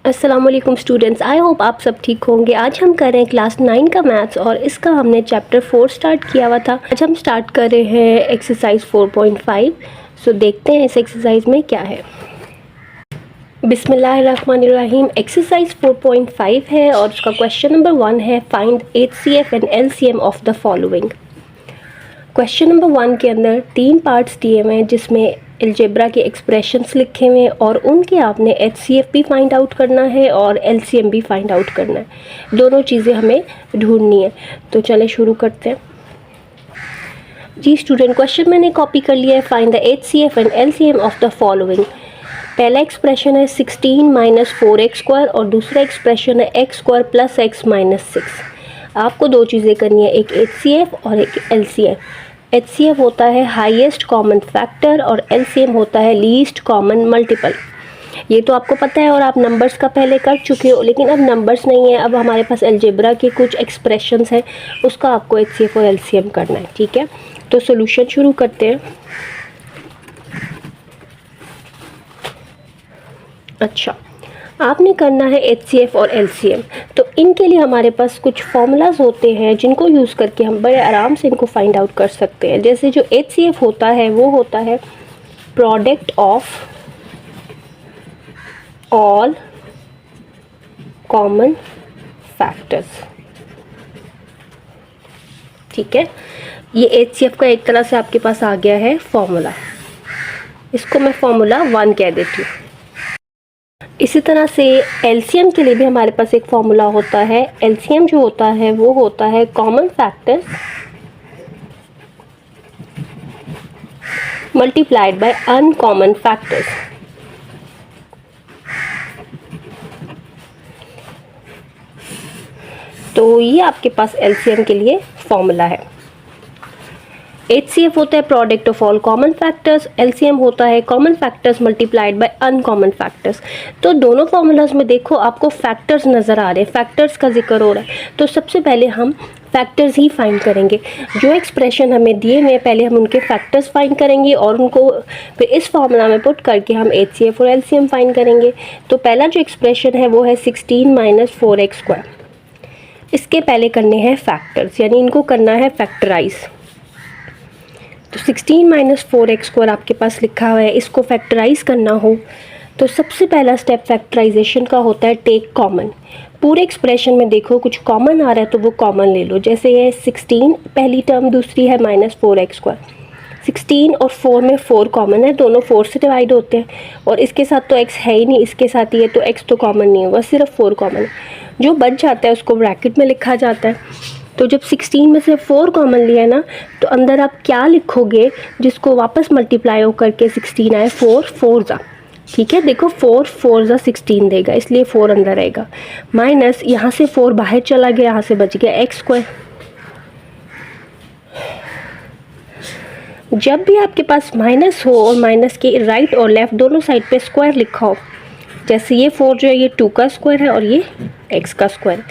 अस्सलामुअलैकुम students, I hope आप सब ठीक होंगे। आज हम कर रहे हैं क्लास 9 का मैथ्स और इसका हमने चैप्टर 4 स्टार्ट किया हुआ था। आज हम स्टार्ट कर रहे हैं एक्सरसाइज 4.5। सो देखते हैं इस एक्सरसाइज में क्या है। बिस्मिल्लाहिर्रहमानिर्रहीम। एक्सरसाइज 4.5 है और उसका क्वेश्चन नंबर 1 है, find HCF and LCM of the following. Question number 1 के अंदर 3 पार्ट्स दिए हुए हैं जिसमें अलजेब्रा के एक्सप्रेशंस लिखे हुए हैं और उनके आपने HCF भी फाइंड आउट करना है और LCM भी फाइंड आउट करना है। दोनों चीज़ें हमें ढूंढनी है। तो चले शुरू करते हैं जी स्टूडेंट। क्वेश्चन मैंने कॉपी कर लिया है। Find the HCF and LCM of the following. पहला एक्सप्रेशन है 16 माइनस 4x² और दूसरा एक्सप्रेशन है x² प्लस x माइनस 6। आपको दो चीज़ें करनी है, एक HCF और एक LCM। HCF होता है हाईएस्ट कॉमन फैक्टर और LCM होता है लीस्ट कॉमन मल्टीपल। ये तो आपको पता है और आप नंबर्स का पहले कर चुके हो, लेकिन अब नंबर्स नहीं है, अब हमारे पास अलजेब्रा के कुछ एक्सप्रेशंस हैं, उसका आपको HCF और LCM करना है। ठीक है, तो सोल्यूशन शुरू करते हैं। अच्छा, आपने करना है HCF और LCM। तो इनके लिए हमारे पास कुछ फॉर्मूलाज होते हैं जिनको यूज़ करके हम बड़े आराम से इनको फाइंड आउट कर सकते हैं। जैसे जो HCF होता है वो होता है product of all common factors. ठीक है, ये HCF का एक तरह से आपके पास आ गया है फॉर्मूला। इसको मैं फॉर्मूला 1 कह देती हूँ। इसी तरह से LCM के लिए भी हमारे पास एक फॉर्मूला होता है। LCM जो होता है वो होता है common factors multiplied by uncommon factors. तो ये आपके पास LCM के लिए फॉर्मूला है। HCF होता है product of all common factors, LCM होता है common factors multiplied by uncommon factors. तो दोनों फॉर्मूलाज में देखो आपको फैक्टर्स नज़र आ रहे हैं, फैक्टर्स का जिक्र हो रहा है। तो सबसे पहले हम फैक्टर्स ही फाइंड करेंगे। जो एक्सप्रेशन हमें दिए हुए पहले हम उनके फैक्टर्स फाइंड करेंगे और उनको फिर इस फॉर्मूला में पुट करके हम HCF और LCM फाइंड करेंगे। तो पहला जो एक्सप्रेशन है वो है 16 माइनस 4x²। इसके पहले करने हैं फैक्टर्स, यानी इनको करना है फैक्टराइज। तो 16 माइनस 4x² आपके पास लिखा हुआ है, इसको फैक्टराइज करना हो तो सबसे पहला स्टेप फैक्टराइजेशन का होता है टेक कॉमन। पूरे एक्सप्रेशन में देखो कुछ कॉमन आ रहा है तो वो कॉमन ले लो। जैसे ये 16 पहली टर्म, दूसरी है माइनस 4x²। 16 और 4 में 4 कॉमन है, दोनों 4 से डिवाइड होते हैं और इसके साथ तो x है ही नहीं, इसके साथ ये तो x तो कॉमन नहीं होगा, सिर्फ 4 कॉमन है। जो बच जाता है उसको ब्रैकेट में लिखा जाता है। तो जब 16 में से 4 कॉमन लिया ना तो अंदर आप क्या लिखोगे जिसको वापस मल्टीप्लाई हो करके 16 आए, 4 4 जा। ठीक है, देखो 4 4 जा 16 देगा, इसलिए 4 अंदर आएगा। माइनस यहाँ से 4 बाहर चला गया, यहाँ से बच गया x²। जब भी आपके पास माइनस हो और माइनस के राइट और लेफ्ट दोनों साइड पे स्क्वायर लिखा हो, जैसे ये 4 जो है ये 2 का स्क्वायर है और ये x का स्क्वायर,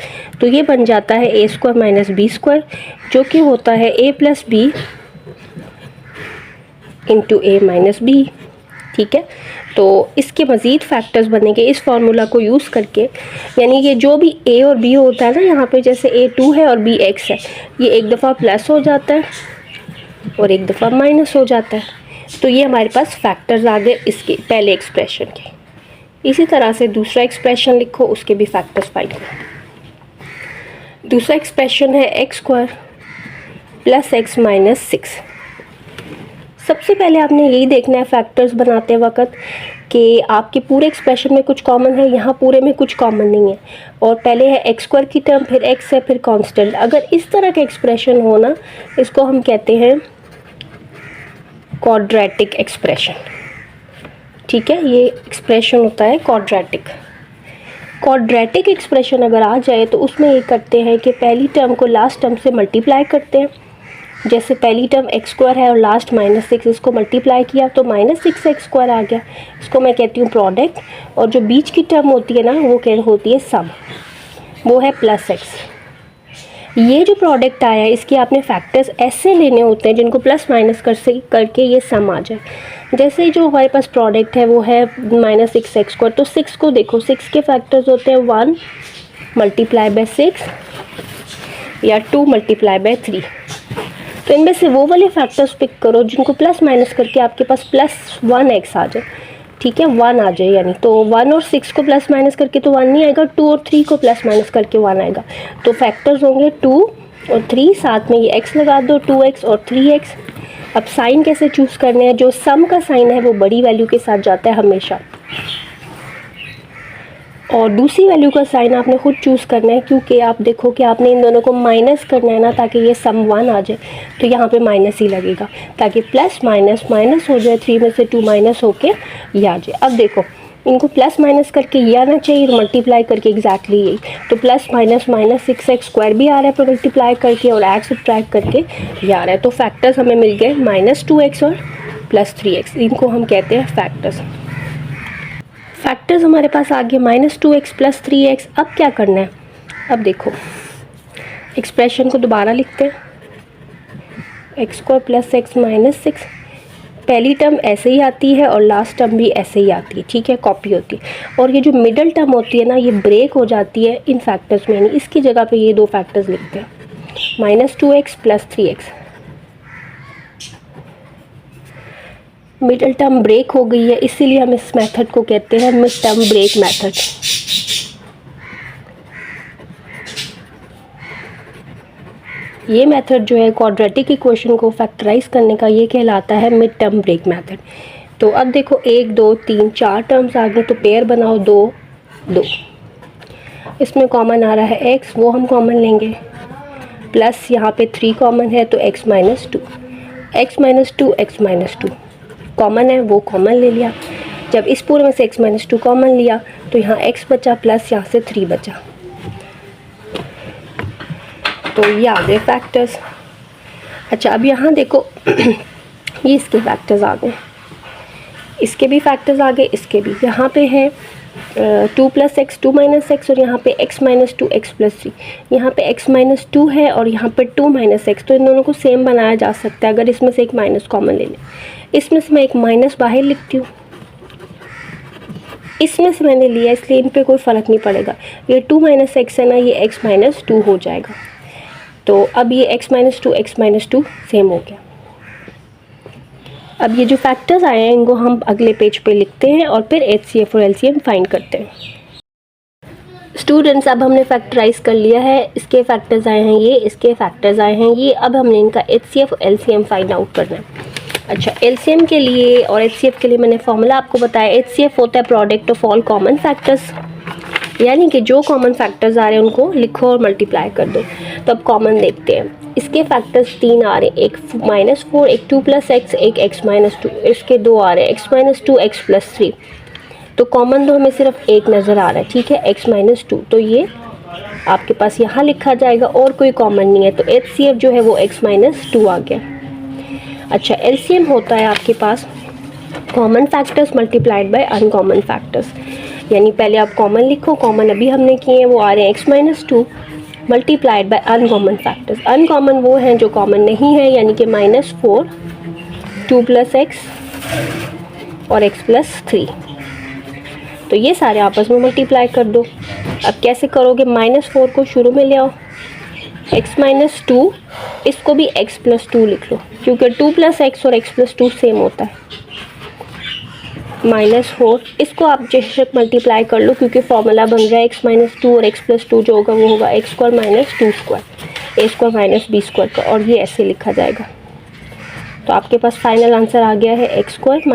तो ये बन जाता है a² माइनस b² जो कि होता है a plus B into a minus B. ठीक है, तो इसके मज़ीद फैक्टर्स बनेंगे इस फार्मूला को यूज़ करके। यानी कि जो भी a और b होता है ना, यहाँ पे जैसे a 2 है और b x है, ये एक दफ़ा प्लस हो जाता है और एक दफ़ा माइनस हो जाता है। तो ये हमारे पास फैक्टर्स आ गए इसके पहले एक्सप्रेशन के। इसी तरह से दूसरा एक्सप्रेशन लिखो, उसके भी फैक्टर्स फाइंड करो। दूसरा एक्सप्रेशन है x² प्लस x माइनस 6। सबसे पहले आपने यही देखना है फैक्टर्स बनाते वक्त कि आपके पूरे एक्सप्रेशन में कुछ कॉमन है, यहाँ पूरे में कुछ कॉमन नहीं है और पहले है x² की टर्म, फिर x है, फिर कांस्टेंट। अगर इस तरह का एक्सप्रेशन हो ना, इसको हम कहते हैं क्वाड्रेटिक एक्सप्रेशन। ठीक है, ये एक्सप्रेशन होता है क्वाड्रेटिक। क्वाड्रेटिक एक्सप्रेशन अगर आ जाए तो उसमें ये करते हैं कि पहली टर्म को लास्ट टर्म से मल्टीप्लाई करते हैं। जैसे पहली टर्म x² है और लास्ट माइनस 6, इसको मल्टीप्लाई किया तो माइनस 6x² आ गया। इसको मैं कहती हूँ प्रोडक्ट। और जो बीच की टर्म होती है ना वो क्या होती है, सम, वो है प्लस x। ये जो प्रोडक्ट आया है इसके आपने फैक्टर्स ऐसे लेने होते हैं जिनको प्लस माइनस करके ये सम आ जाए। जैसे ही जो हमारे पास प्रोडक्ट है वो है -6x², तो 6 को देखो, 6 के फैक्टर्स होते हैं 1 मल्टीप्लाई बाय 6 या 2 मल्टीप्लाई बाय 3। तो इनमें से वो वाले फैक्टर्स पिक करो जिनको प्लस माइनस करके आपके पास +1x आ जाए, ठीक है, 1 आ जाए। यानी तो 1 और 6 को प्लस माइनस करके तो 1 नहीं आएगा, 2 और 3 को प्लस माइनस करके 1 आएगा। तो फैक्टर्स होंगे 2 और 3, साथ में ये x लगा दो, 2x और 3x। अब साइन कैसे चूज़ करने हैं, जो सम का साइन है वो बड़ी वैल्यू के साथ जाता है हमेशा, और दूसरी वैल्यू का साइन आपने खुद चूज़ करना है, क्योंकि आप देखो कि आपने इन दोनों को माइनस करना है ना, ताकि ये सम 1 आ जाए, तो यहाँ पे माइनस ही लगेगा, ताकि प्लस माइनस माइनस हो जाए, 3 में से 2 माइनस होके ये आ जाए। अब देखो इनको प्लस माइनस करके ये आना चाहिए, मल्टीप्लाई करके एग्जैक्टली यही, तो प्लस माइनस -6x² भी आ रहा है पर मल्टीप्लाई करके, और ऐड सब्ट्रैक्ट करके ये आ रहा है। तो फैक्टर्स हमें मिल गए -2x और +3x, इनको हम कहते हैं फैक्टर्स। फैक्टर्स हमारे पास आ गए -2x + 3x। अब क्या करना है, अब देखो एक्सप्रेशन को दोबारा लिखते हैं, x² + x - 6। पहली टर्म ऐसे ही आती है और लास्ट टर्म भी ऐसे ही आती है, ठीक है, कॉपी होती है। और ये जो मिडल टर्म होती है ना, ये ब्रेक हो जाती है इन फैक्टर्स में, यानी इसकी जगह पे ये दो फैक्टर्स लिखते हैं, -2x + 3x। Middle term break हो गई है, इसीलिए हम इस मेथड को कहते हैं मिड टर्म ब्रेक मेथड। ये मेथड जो है क्वाड्रेटिक इक्वेशन को फैक्टराइज करने का, ये कहलाता है मिड टर्म ब्रेक मेथड। तो अब देखो 1 2 3 4 टर्म्स आ गई, तो पेयर बनाओ 2 2। इसमें कॉमन आ रहा है x, वो हम कॉमन लेंगे, प्लस यहाँ पे 3 कॉमन है तो x - 2, x - 2 x - 2 कॉमन है, वो कॉमन ले लिया। जब इस पूरे में से x - 2 कॉमन लिया तो यहाँ x बचा, प्लस यहाँ से 3 बचा, तो ये आ गए फैक्टर्स। अच्छा अब यहाँ देखो ये इसके फैक्टर्स आ गए, इसके भी फैक्टर्स आ गए, इसके भी। यहाँ पे है 2 + x 2 - x, और यहाँ पे x - 2 x + 3। यहाँ पे x - 2 है और यहाँ पे 2 - x, तो इन दोनों को सेम बनाया जा सकता है अगर इसमें से एक माइनस कॉमन ले लें। इसमें से मैं एक माइनस बाहर लिखती हूँ, इसमें से मैंने लिया इसलिए इन पे कोई फ़र्क नहीं पड़ेगा। ये 2 - x है ना, ये x - 2 हो जाएगा। तो अब ये x - 2 x - 2 सेम हो गया। अब ये जो फैक्टर्स आए हैं इनको हम अगले पेज पे लिखते हैं और फिर HCF और LCM फाइंड करते हैं। स्टूडेंट्स अब हमने फैक्टराइज कर लिया है, इसके फैक्टर्स आए हैं ये, इसके फैक्टर्स आए हैं ये। अब हमने इनका HCF और LCM फाइंड आउट करना है। अच्छा LCM के लिए और HCF के लिए मैंने फॉर्मूला आपको बताया। HCF होता है product of all common factors, यानी कि जो कॉमन फैक्टर्स आ रहे हैं उनको लिखो और मल्टीप्लाई कर दो। तो अब कॉमन देखते हैं, इसके फैक्टर्स 3 आ रहे हैं, एक -4, एक 2 + x, एक x - 2। इसके 2 आ रहे हैं, x - 2 x + 3। तो कॉमन तो हमें सिर्फ एक नज़र आ रहा है, ठीक है, x - 2, तो ये आपके पास यहाँ लिखा जाएगा और कोई कॉमन नहीं है। तो HCF जो है वो x - 2 आ गया। अच्छा LCM होता है आपके पास common factors multiplied by uncommon factors, यानी पहले आप कॉमन लिखो, कॉमन अभी हमने किए हैं, वो आ रहे हैं x - 2 multiplied by uncommon factors. Uncommon वो हैं जो कॉमन नहीं है, यानी कि -4, 2 + x और x + 3। तो ये सारे आपस में मल्टीप्लाई कर दो। अब कैसे करोगे, -4 को शुरू में ले आओ, x - 2 इसको भी x + 2 लिख लो, क्योंकि 2 + x और x + 2 सेम होता है। -4 इसको आप बेशक मल्टीप्लाई कर लो, क्योंकि फॉर्मूला बन रहा है x - 2 और x + 2 जो होगा वो होगा x² - 2² a² - b² का, और ये ऐसे लिखा जाएगा। तो आपके पास फाइनल आंसर आ गया है x² -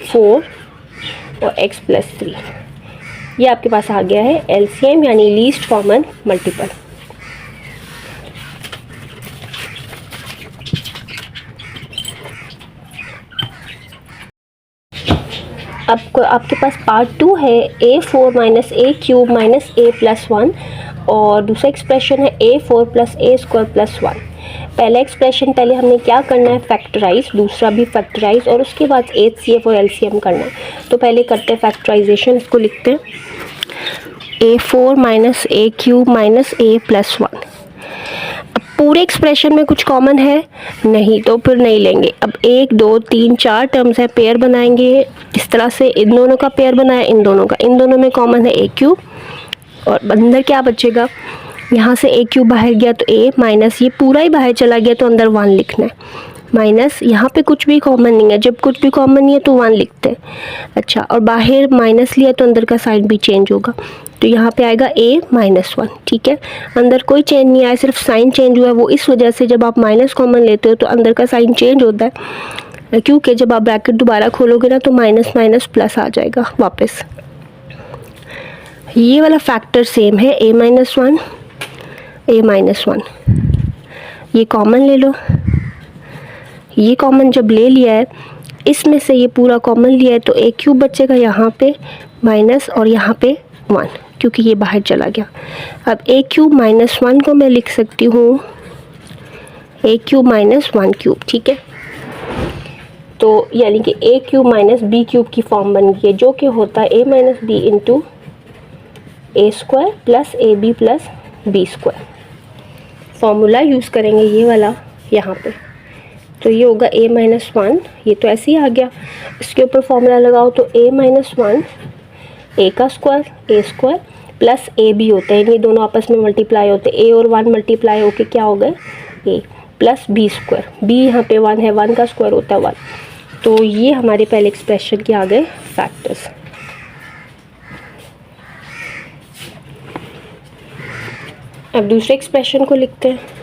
4 और x + 3। ये आपके पास आ गया है LCM यानी लीस्ट कॉमन मल्टीपल। अब आपके पास पार्ट 2 है a4 - a³ - a + 1, और दूसरा एक्सप्रेशन है a4 + a² + 1। पहला एक्सप्रेशन पहले हमने क्या करना है, फैक्टराइज, दूसरा भी फैक्टराइज, और उसके बाद HCF और LCM करना है। तो पहले करते हैं फैक्टराइजेशन, इसको लिखते हैं a4 - a³ - a + 1। अब पूरे एक्सप्रेशन में कुछ कॉमन है नहीं, तो फिर नहीं लेंगे। अब 1 2 3 4 टर्म्स है, पेयर बनाएंगे इस तरह से, इन दोनों का पेयर बनाया, इन दोनों का, इन दोनों में कॉमन है a क्यूब, और अंदर क्या बचेगा, यहाँ से a क्यूब बाहर गया तो a माइनस ये पूरा ही बाहर चला गया तो अंदर 1 लिखना है, माइनस यहाँ पे कुछ भी कॉमन नहीं है, जब कुछ भी कॉमन नहीं है तो 1 लिखते हैं। अच्छा, और बाहर माइनस लिया तो अंदर का साइन भी चेंज होगा, तो यहाँ पे आएगा a माइनस 1। ठीक है, अंदर कोई चेंज नहीं आया, सिर्फ साइन चेंज हुआ है। वो इस वजह से जब आप माइनस कॉमन लेते हो तो अंदर का साइन चेंज होता है, क्योंकि जब आप ब्रैकेट दोबारा खोलोगे ना तो माइनस माइनस प्लस आ जाएगा वापस। ये वाला फैक्टर सेम है, a माइनस 1 a माइनस 1, ये कॉमन ले लो। ये कॉमन जब ले लिया है, इसमें से ये पूरा कॉमन लिया है, तो a क्यूब बचेगा यहाँ पे माइनस, और यहाँ पे 1 क्योंकि ये बाहर चला गया। अब a क्यूब माइनस 1 को मैं लिख सकती हूँ a क्यूब माइनस 1 क्यूब। ठीक है, तो यानी कि a cube minus b cube की फॉर्म बन गई है, जो कि होता है a minus B into A square plus A B plus B square. Formula use करेंगे ये वाला यहाँ पे, तो ये होगा a माइनस 1, ये तो ऐसे ही आ गया, इसके ऊपर फॉर्मूला लगाओ तो a माइनस 1 a का square a square plus A B होते हैं, ये दोनों आपस में मल्टीप्लाई होते हैं, a और 1 मल्टीप्लाई होके क्या हो गए a plus B square, b यहाँ पे 1 है, 1 का स्क्वायर होता है 1। तो ये हमारे पहले एक्सप्रेशन के आ गए फैक्टर्स। अब दूसरे एक्सप्रेशन को लिखते हैं।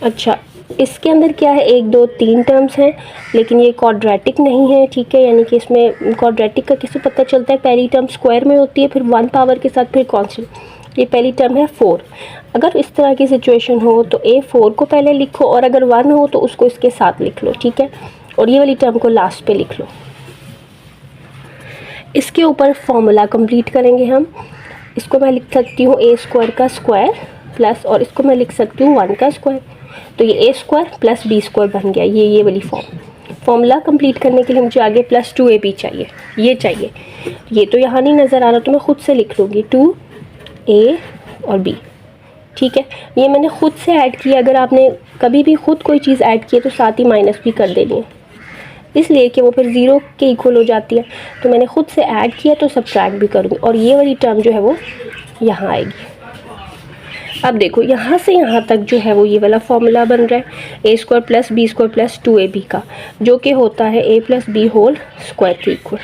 अच्छा, इसके अंदर क्या है, 1 2 3 टर्म्स हैं, लेकिन ये क्वाड्रेटिक नहीं है। ठीक है, यानी कि इसमें क्वाड्रेटिक का किसे पता चलता है, पहली टर्म स्क्वायर में होती है, फिर 1 पावर के साथ फिर कांस्टेंट। ये पहली टर्म है 4। अगर इस तरह की सिचुएशन हो तो a 4 को पहले लिखो, और अगर 1 हो तो उसको इसके साथ लिख लो। ठीक है, और ये वाली टर्म को लास्ट पे लिख लो। इसके ऊपर फॉर्मूला कंप्लीट करेंगे हम। इसको मैं लिख सकती हूँ a स्क्वायर का स्क्वायर प्लस, और इसको मैं लिख सकती हूँ 1 का स्क्वायर, तो ये a square plus b square बन गया। ये वाली फॉर्मूला कंप्लीट करने के लिए मुझे आगे प्लस 2ab चाहिए, ये चाहिए। ये तो यहाँ नहीं नज़र आ रहा, तो मैं खुद से लिख लूँगी 2a और b। ठीक है, ये मैंने खुद से ऐड किया। अगर आपने कभी भी खुद कोई चीज़ ऐड की है तो साथ ही माइनस भी कर देनी है, इसलिए कि वो फिर 0 के इक्वल हो जाती है। तो मैंने खुद से ऐड किया तो सब्ट्रैक्ट भी करूँगी, और ये वाली टर्म जो है वो यहाँ आएगी। अब देखो, यहाँ से यहाँ तक जो है वो ये वाला फॉर्मूला बन रहा है, a square plus B square plus 2ab का, जो कि होता है a plus B whole square के इक्वल,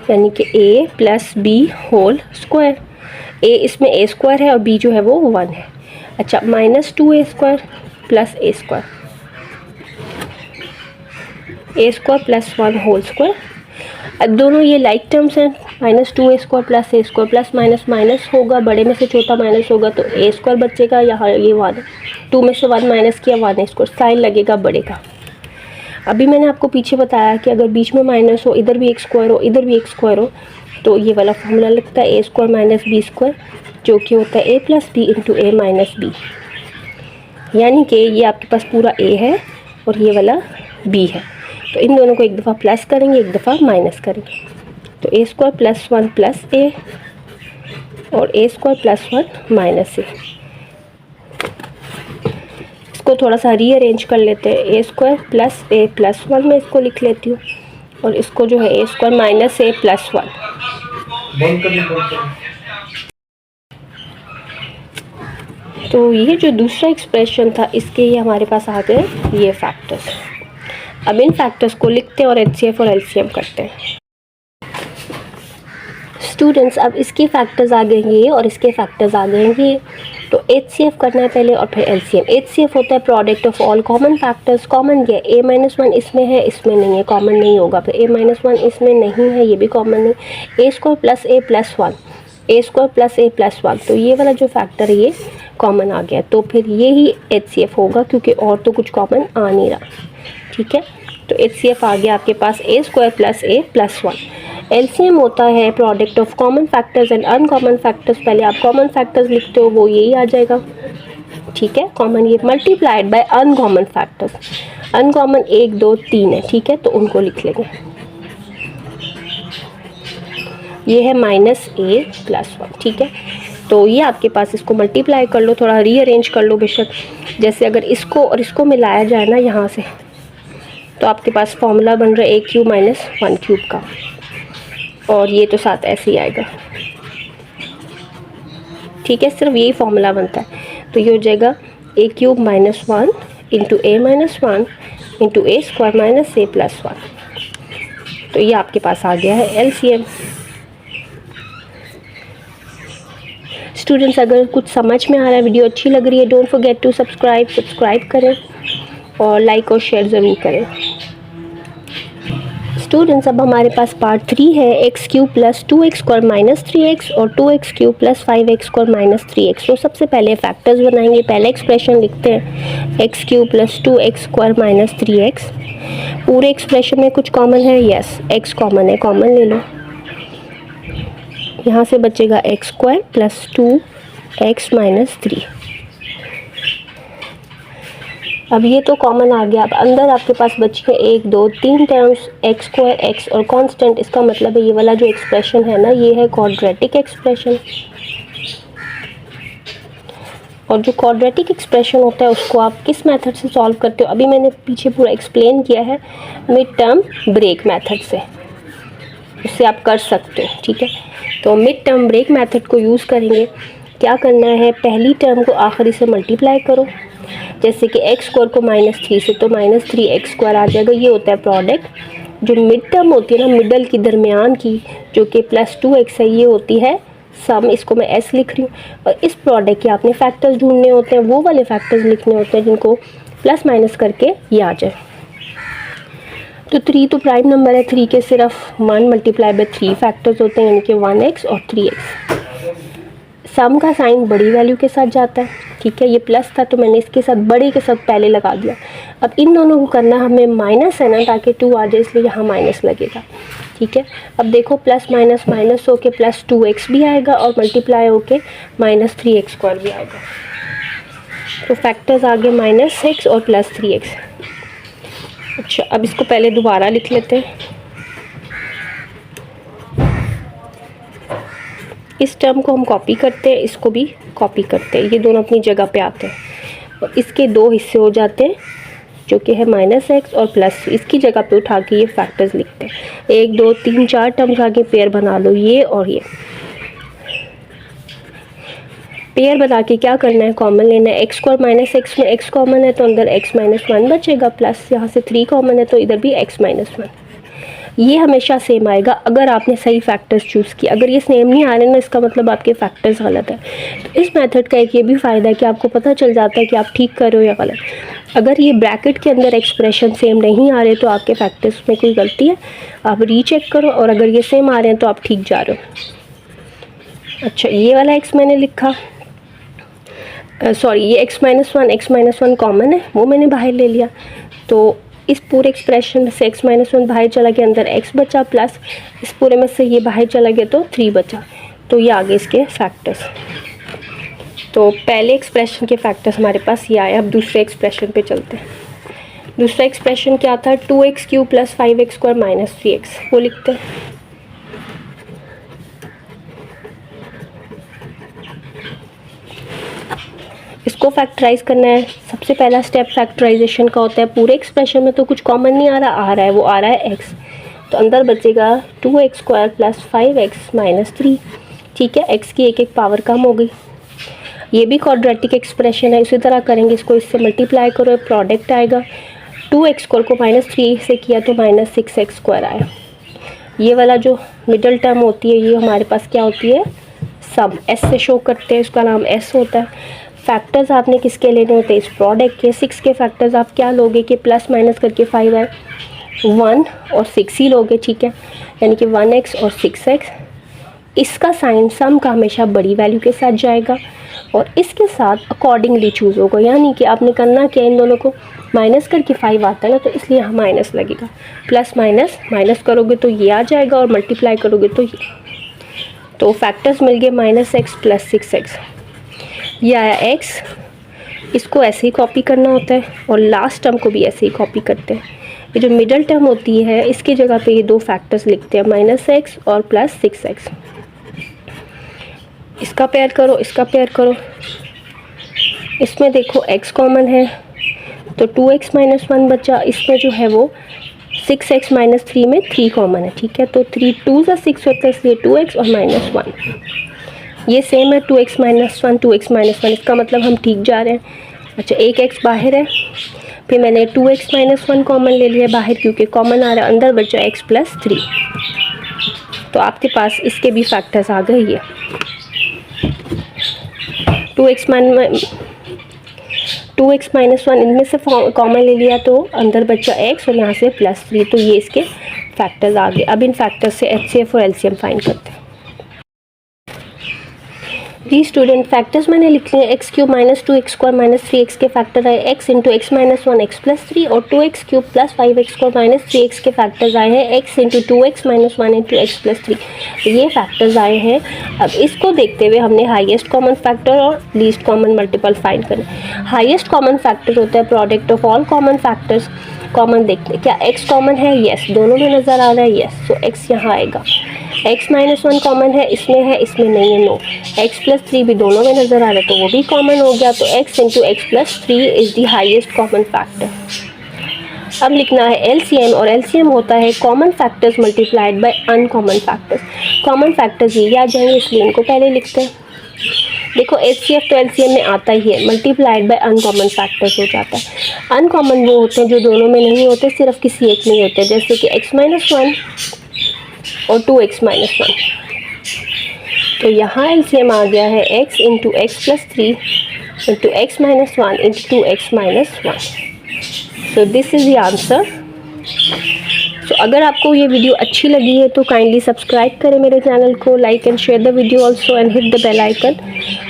यानी कि a plus B whole square. a इसमें a स्क्वायर है और b जो है वो 1 है। अच्छा, minus 2a square plus a square, a square plus 1 whole square. अब दोनों ये लाइक टर्म्स हैं, minus 2a square plus a square, plus minus minus होगा, बड़े में से छोटा माइनस होगा, तो a स्क्वायर बचेगा। यहाँ ये 1 है, 2 में से 1 माइनस किया, 1 स्क्वायर, साइन लगेगा बड़े का। अभी मैंने आपको पीछे बताया कि अगर बीच में माइनस हो, इधर भी एक स्क्वायर हो, इधर भी एक स्क्वायर हो, तो ये वाला फॉर्मूला लगता है a square minus B square, जो कि होता है a plus B into a minus B. यानी कि ये आपके पास पूरा a है और ये वाला b है, तो इन दोनों को एक दफ़ा प्लस करेंगे, एक दफ़ा माइनस करेंगे, तो a square plus 1 plus a और a square plus 1 minus a। इसको थोड़ा सा रीअरेंज कर लेते हैं, a square plus a plus 1 में इसको लिख लेती हूँ, और इसको जो है a square minus a plus 1। तो ये जो दूसरा एक्सप्रेशन था, इसके ये हमारे पास आ गए ये फैक्टर्स। अब इन फैक्टर्स को लिखते हैं और HCF और LCM करते हैं। स्टूडेंट्स, अब इसके फैक्टर्स आ गए ये और इसके फैक्टर्स आ गए ये, तो HCF करना है पहले और फिर LCM। HCF होता है product of all common factors. Common ये a माइनस 1 इसमें है, इसमें नहीं है, कॉमन नहीं होगा। फिर a माइनस 1 इसमें नहीं है, ये भी कॉमन नहीं। a square plus a plus 1, a square plus a plus 1, तो ये वाला जो फैक्टर है ये कॉमन आ गया, तो फिर ये ही HCF होगा, क्योंकि और तो कुछ कॉमन आ नहीं रहा। ठीक है, तो HCF आ गया आपके पास a square plus a plus 1। LCM होता है product of common factors and uncommon factors. पहले आप कॉमन फैक्टर्स लिखते हो, वो यही आ जाएगा। ठीक है, कॉमन ये multiplied by uncommon factors. Uncommon 1 2 3 है, ठीक है, तो उनको लिख लेंगे। ये है माइनस a प्लस 1। ठीक है, तो ये आपके पास, इसको मल्टीप्लाई कर लो, थोड़ा रीअरेंज कर लो बेशक। जैसे अगर इसको और इसको मिलाया जाए ना यहाँ से, तो आपके पास फॉर्मूला बन रहा है a³ - 1³ का, और ये तो साथ ऐसे ही आएगा। ठीक है, सिर्फ यही फॉर्मूला बनता है। तो ये हो जाएगा a³ - 1 × a - 1 × a² - a + 1। तो ये आपके पास आ गया है एलसीएम। स्टूडेंट्स, अगर कुछ समझ में आ रहा है, वीडियो अच्छी लग रही है, डोंट फॉरगेट टू सब्सक्राइब करें और लाइक और शेयर ज़रूर करें। स्टूडेंट्स, अब हमारे पास पार्ट 3 है, x³ + 2x² - 3x और 2x³ + 5x² - 3x। तो सबसे पहले फैक्टर्स बनाएंगे। पहले एक्सप्रेशन लिखते हैं, x³ + 2x² - 3x। पूरे एक्सप्रेशन में कुछ कॉमन है? यस, x कॉमन है, कॉमन ले लो। यहाँ से बचेगा x² + 2x - 3। अब ये तो कॉमन आ गया। अब अंदर आपके पास बची है 1 2 3 टर्म्स, x² x और कांस्टेंट। इसका मतलब है ये वाला जो एक्सप्रेशन है ना, ये है क्वाड्रेटिक एक्सप्रेशन। और जो क्वाड्रेटिक एक्सप्रेशन होता है उसको आप किस मेथड से सॉल्व करते हो? अभी मैंने पीछे पूरा एक्सप्लेन किया है, मिड टर्म ब्रेक मेथड से। उससे आप कर सकते हो। ठीक है, तो मिड टर्म ब्रेक मेथड को यूज़ करेंगे। क्या करना है, पहली टर्म को आखिरी से मल्टीप्लाई करो। जैसे कि x² को -3 से, तो -3x² आ जाएगा। ये होता है प्रोडक्ट। जो मिड टर्म होती है ना, मिडल की, दरमियान की, जो कि +2x है, ये होती है सम। इसको मैं s लिख रही हूँ। और इस प्रोडक्ट के आपने फैक्टर्स ढूंढने होते हैं, वो वाले फैक्टर्स लिखने होते हैं जिनको प्लस माइनस करके ये आ जाए। तो 3 तो प्राइम नंबर है, 3 के सिर्फ 1 × 3 फैक्टर्स होते हैं, यानी कि 1x और 3x। सम का साइन बड़ी वैल्यू के साथ जाता है। ठीक है, ये प्लस था तो मैंने इसके साथ बड़े के साथ पहले लगा दिया। अब इन दोनों को करना हमें माइनस है ना, ताकि 2 आ जाए, इसलिए यहाँ माइनस लगेगा। ठीक है, अब देखो प्लस माइनस माइनस होके +2x भी आएगा और मल्टीप्लाई होके -3x² भी आएगा। तो फैक्टर्स आ गए -6 और +3x। अच्छा, अब इसको पहले दोबारा लिख लेते हैं। इस टर्म को हम कॉपी करते हैं, इसको भी कॉपी करते हैं, ये दोनों अपनी जगह पे आते हैं। और इसके दो हिस्से हो जाते हैं, जो कि है -x और प्लस। इसकी जगह पे उठा के ये फैक्टर्स लिखते हैं। 1 2 3 4 टर्म्स आगे पेयर बना लो, ये और ये। पेयर बना के क्या करना है, कॉमन लेना है। x² - x में x कॉमन है तो अंदर x - 1 बचेगा, प्लस यहाँ से 3 कॉमन है तो इधर भी x - 1। ये हमेशा सेम आएगा अगर आपने सही फैक्टर्स चूज़ किया। अगर ये सेम नहीं आ रहे ना, इसका मतलब आपके फैक्टर्स गलत है। तो इस मेथड का एक ये भी फ़ायदा है कि आपको पता चल जाता है कि आप ठीक कर रहे हो या गलत। अगर ये ब्रैकेट के अंदर एक्सप्रेशन सेम नहीं आ रहे तो आपके फैक्टर्स में कोई गलती है, आप रीचेक करो। और अगर ये सेम आ रहे हैं तो आप ठीक जा रहे हो। अच्छा, ये वाला x मैंने लिखा, सॉरी, ये x - 1 कॉमन है, वो मैंने बाहर ले लिया। तो इस पूरे एक्सप्रेशन में से x - 1 बाहर चला गया, अंदर x बचा, प्लस इस पूरे में से ये बाहर चला गया तो 3 बचा। तो ये आगे इसके फैक्टर्स। तो पहले एक्सप्रेशन के फैक्टर्स हमारे पास ये आए। अब दूसरे एक्सप्रेशन पे चलते हैं। दूसरा एक्सप्रेशन क्या था, 2x³ + 5x² - 3x। वो लिखते हैं। इसको फैक्टराइज करना है। सबसे पहला स्टेप फैक्टराइजेशन का होता है। पूरे एक्सप्रेशन में तो कुछ कॉमन नहीं आ रहा है, वो आ रहा है x। तो अंदर बचेगा 2x² + 5x - 3। ठीक है, x की एक पावर कम हो गई। ये भी क्वाड्रेटिक एक्सप्रेशन है, उसी तरह करेंगे। इसको इससे मल्टीप्लाई करो, प्रोडक्ट आएगा। 2x² को -3 से किया तो -6x² आया। ये वाला जो मिडल टर्म होती है, ये हमारे पास क्या होती है, सम। s से शो करते हैं, इसका नाम s होता है। फैक्टर्स आपने किसके लेने होते हैं, इस प्रोडक्ट के। 6 के फैक्टर्स आप क्या लोगे कि प्लस माइनस करके 5 है, 1 और 6 ही लोगे। ठीक है, यानी कि 1x और 6x। इसका साइन सम का हमेशा बड़ी वैल्यू के साथ जाएगा और इसके साथ अकॉर्डिंगली चूज़ होगा। यानी कि आपने करना क्या, इन दोनों को माइनस करके 5 आता है ना, तो इसलिए यहाँ माइनस लगेगा। प्लस माइनस माइनस करोगे तो ये आ जाएगा और मल्टीप्लाई करोगे तो ये। तो फैक्टर्स मिल गए -x + 6x। ये आया x, इसको ऐसे ही कॉपी करना होता है और लास्ट टर्म को भी ऐसे ही कॉपी करते हैं। ये जो मिडल टर्म होती है, इसकी जगह पे ये दो फैक्टर्स लिखते हैं, -x और +6x। इसका पेयर करो, इसका पेयर करो, इसमें देखो x कॉमन है तो 2x माइनस 1 बचा। इसमें जो है वो 6x माइनस 3 में 3 कॉमन है, ठीक है। तो 3 2 सा 6 होता है, इसलिए 2x और माइनस 1। ये सेम है 2x माइनस 1, 2x माइनस 1, इसका मतलब हम ठीक जा रहे हैं। अच्छा, एक x बाहर है, फिर मैंने 2x माइनस 1 कॉमन ले लिया बाहर, क्योंकि कॉमन आ रहा है, अंदर बचा x प्लस 3। तो आपके पास इसके भी फैक्टर्स आ गए। ये 2x माइनस 1 इनमें से कॉमन ले लिया तो अंदर बचा x और यहाँ से प्लस 3। तो ये इसके फैक्टर्स आ गए। अब इन फैक्टर्स से HCF और LCM फाइंड करते हैं। जी स्टूडेंट, फैक्टर्स मैंने लिख लिए। X cube minus 2x square minus 3x के फैक्टर आए x into x minus 1 x plus 3, और 2x cube plus 5x square minus 3x के फैक्टर्स आए हैं x into 2x minus 1 into x plus 3। ये फैक्टर्स आए हैं। अब इसको देखते हुए हमने हाईएस्ट कॉमन फैक्टर और लीस्ट कॉमन मल्टीपल फाइंड करना। हाईएस्ट कॉमन फैक्टर होता है product of all common factors. Common देखते हैं, क्या x कॉमन है? यस, दोनों में नज़र आ रहा है, यस। तो x यहाँ आएगा। x माइनस 1 कॉमन है, इसमें नहीं है, नो। x प्लस 3 भी दोनों में नज़र आ रहा है, तो वो भी कॉमन हो गया। तो x into x plus 3 is the highest common factor. अब लिखना है LCM, और LCM होता है common factors multiplied by uncommon factors. Common factors ये आ जाएंगे, इसलिए इनको पहले लिखते हैं। देखो HCF तो LCM में आता ही है, मल्टीप्लाइड बाय अनकॉमन फैक्टर्स हो जाता है। अनकॉमन वो होते हैं जो दोनों में नहीं होते, सिर्फ किसी एक में ही होते हैं, जैसे कि x माइनस 1 और 2x माइनस 1। तो यहाँ LCM आ गया है x into x plus 3 into x minus 1 into 2x minus 1। So this is the answer. तो अगर आपको ये वीडियो अच्छी लगी है तो काइंडली सब्सक्राइब करें मेरे चैनल को, like and share the video also and hit the bell icon.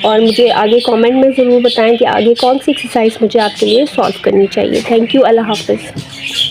और मुझे आगे कमेंट में ज़रूर बताएं कि आगे कौन सी एक्सरसाइज मुझे आपके लिए सॉल्व करनी चाहिए। थैंक यू, अल्लाह हाफ़िज़।